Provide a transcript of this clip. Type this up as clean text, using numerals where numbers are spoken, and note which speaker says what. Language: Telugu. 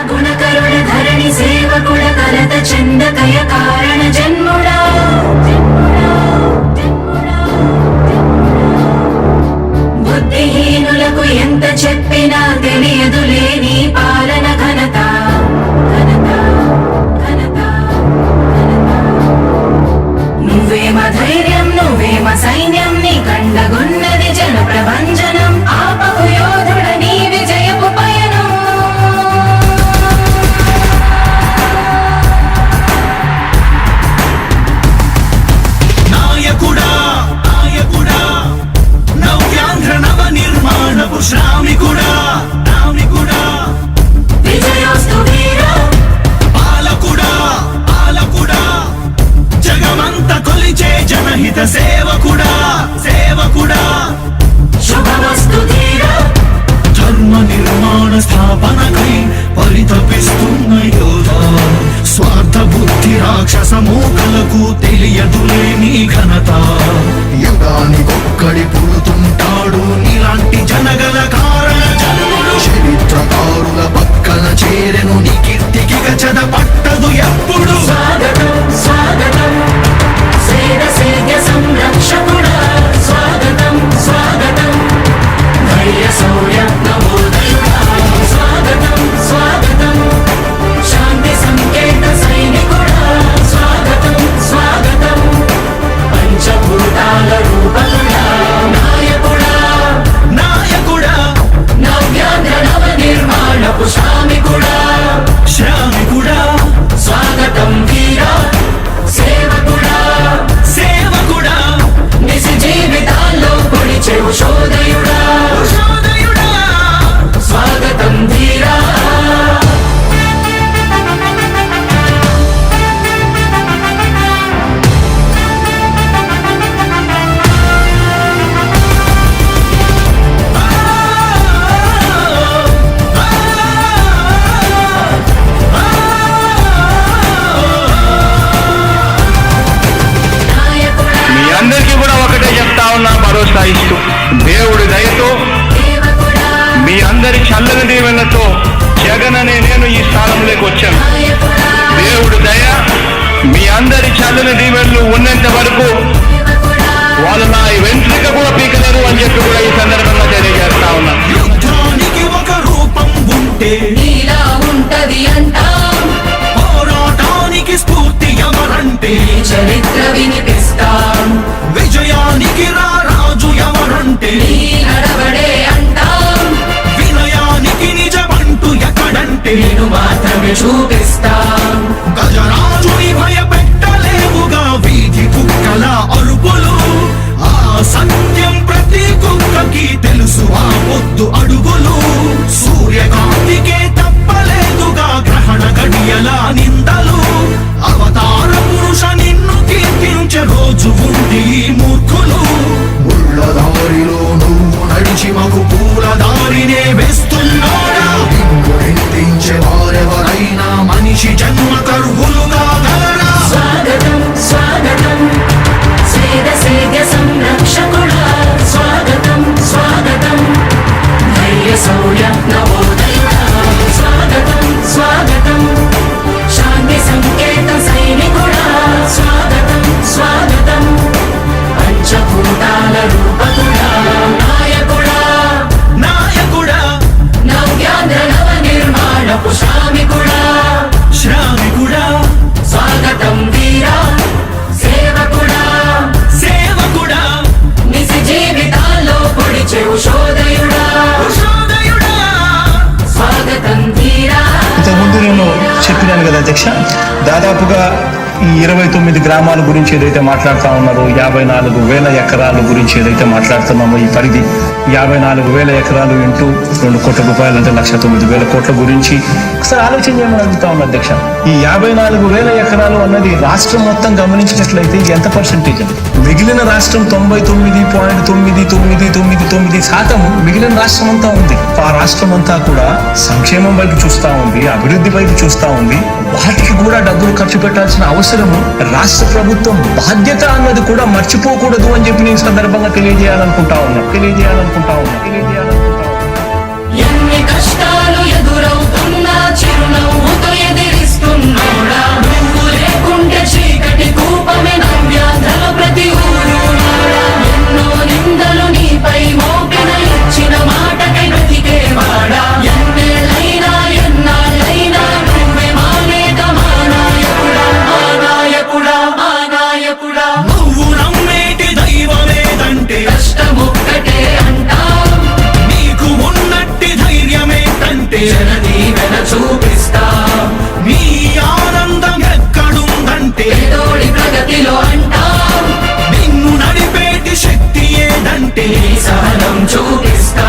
Speaker 1: గుణకరుడ ధరణి సేవకుడ కలత చందకయ కారణ జన్ముడా బుద్ధిహీనులకు ఎంత చెప్పినా తెలియదులే నీ పాలన ఘనత నువ్వేమ ధైర్యం నువ్వేమ సైన్యం నీ కండగున్నది జన ప్రభంజనం ఆపకు యోధుడ నీ విజయపు పయనం
Speaker 2: నాయకుడా నాయకుడా నవ్యాంధ్ర నవ నిర్మాణపు శ్రామికుడా రామికుడా
Speaker 1: విజయోస్తు వీరా
Speaker 2: పాలకుడా పాలకుడా జగమంత కొలిచే జనహిత సేవకుడా సేవకుడా
Speaker 1: శుభమస్తు ధీరా
Speaker 2: ధర్మ నిర్మాణ స్థాపనకై పరితపిస్తున్న యోధ స్వార్థ బుద్ధి రాక్షస మూకలకు తెలియదులే నీ ఘనత యుగానికొక్కడి పుడుతుంటాడు నీలాంటి జనగల కారణ జన్ముడు చరిత్రకారుల పక్కన చేరెను నీ కీర్తికి గచద పట్టదు ఎప్పుడు
Speaker 1: స్వాగతం స్వాగతం సేద సేద్య సంరక్షకుడా స్వాగతం స్వాగతం ధైర్య శౌర్య నవోదయుడా స్వాగతం స్వాగతం శాంతి సంకేత సైనికుడా స్వాగతం స్వాగతం పంచభూతాల రూపకుడా నాయకుడా
Speaker 2: నాయకుడా
Speaker 1: నవ్యాంధ్ర నవ నిర్మాణపు శ్రామికుడా
Speaker 2: శ్రామికుడా
Speaker 1: స్వాగతం వీరా సేవకుడా
Speaker 2: సేవకుడా
Speaker 1: నిజ జీవితాల్లో పొడిచే ఉషోదయుడా
Speaker 2: ఉషోదయుడా
Speaker 1: స్వాగతం ధీరా నాయకుడా
Speaker 3: మీ అందరికీ కూడా ఒకటే చెప్తా ఉన్నా భరోసా ఇస్తూ దేవుడి దయతో
Speaker 1: సేవకుడా
Speaker 3: మీ అందరి చల్లని దీవెనలతో జగన్ అనే నేను ఈ స్థానంలోకి వచ్చాను.
Speaker 1: నాయకుడా
Speaker 3: దేవుడి దయ మీ అందరి చల్లని దీవెనలు ఉన్నంత వరకు
Speaker 1: సేవకుడా
Speaker 3: వాళ్ళు నా వెంట్రుక కూడా పీకలేరు అని చెప్పి కూడా ఈ సందర్భంగా తెలియజేస్తా ఉన్నా.
Speaker 2: యుద్ధానికి ఒక రూపం ఉంటే
Speaker 1: నీలా ఉంటది అంటాం
Speaker 2: పోరాటానికి స్ఫూర్తి ఎవరంటే
Speaker 1: నీ చరిత్ర వినిపిస్తాం
Speaker 2: విజయానికి రారాజు ఎవరంటే
Speaker 1: నీ నడవడే అంటాం
Speaker 2: వినయానికి నిజమంటూ ఎక్కడంటే
Speaker 1: నేను మాత్రమే చూపిస్తాం
Speaker 2: గజరాజుని భయపెట్టలేవుగా వీధి కుక్కల అరుపులు ఆ సత్యం ప్రతి కుక్కకి తెలుసు ఆ పొద్దు అడుగులు సూర్యకాంతికే తప్పలేదుగా గ్రహణ గడియల నిందలు అవతార పురుష నిన్ను కీర్తించే రోజు ఉంది ఈ మూర్ఖులు ముళ్ళ దారిలో నువ్వు నడిచి మగు పూల దారినే వేస్తున్నాడా నిన్ను నిందించే వారెవరైనా మనిషి జన్మ కర్హులుగా గలరా
Speaker 1: స్వాగతం స్వాగతం సేద సేద్య సంరక్షకుడా స్వాగతం స్వాగతం ధైర్య శౌర్య నవోదయుడా స్వాగతం స్వాగతం శాంతి సంకేత సైనికుడా స్వాగతం స్వాగతం పంచభూతాల రూపకుడా నాయకుడా
Speaker 2: నాయకుడా
Speaker 1: నవ్యాంధ్ర నవ నిర్మాణపు శ్రామికుడా
Speaker 2: శ్రామికుడా
Speaker 1: స్వాగతం వీరా సేవకుడా
Speaker 2: సేవకుడా
Speaker 1: నిజ జీవితాల్లో పొడిచే ఉషోదయుడా
Speaker 2: ఉషోదయుడా
Speaker 1: స్వాగతం ధీరా
Speaker 4: ఇంతకుముందు నేను చెప్పినాను కదా అధ్యక్ష, దాదాపుగా ఈ 29 గ్రామాల గురించి ఏదైతే మాట్లాడుతూ ఉన్నారో 54,000 ఎకరాల గురించి ఏదైతే మాట్లాడుతున్నామో ఈ పరిధి 54,000 ఎకరాలు ఇంటూ 2 కోట్ల రూపాయలు అంటే 1,09,000 కోట్ల గురించి ఒకసారి ఆలోచన చేయమని అడుగుతా ఉన్నా అధ్యక్ష. ఈ 54,000 ఎకరాలు అన్నది రాష్ట్రం మొత్తం గమనించినట్లయితే ఎంత పర్సెంటేజ్ అది? మిగిలిన రాష్ట్రం 99.999% మిగిలిన రాష్ట్రం అంతా ఉంది. ఆ రాష్ట్రం అంతా కూడా సంక్షేమం వైపు చూస్తా ఉంది, అభివృద్ధి వైపు చూస్తా ఉంది. వాటికి కూడా డబ్బులు ఖర్చు పెట్టాల్సిన అవసరము రాష్ట్ర ప్రభుత్వం బాధ్యత అన్నది కూడా మర్చిపోకూడదు అని చెప్పి నేను సందర్భంగా తెలియజేయాలనుకుంటా ఉన్నా.
Speaker 1: ఎన్ని కష్టాలు ఎదురవుతున్నా చిరునవ్వు దీవెన చూపిస్తా
Speaker 2: మీ ఆనందం ఎక్కడుందంటే
Speaker 1: పేదోడి ప్రగతిలో అంటాం
Speaker 2: నిన్ను నడిపేటి శక్తి ఏదంటే
Speaker 1: నీ సహనం చూపిస్తా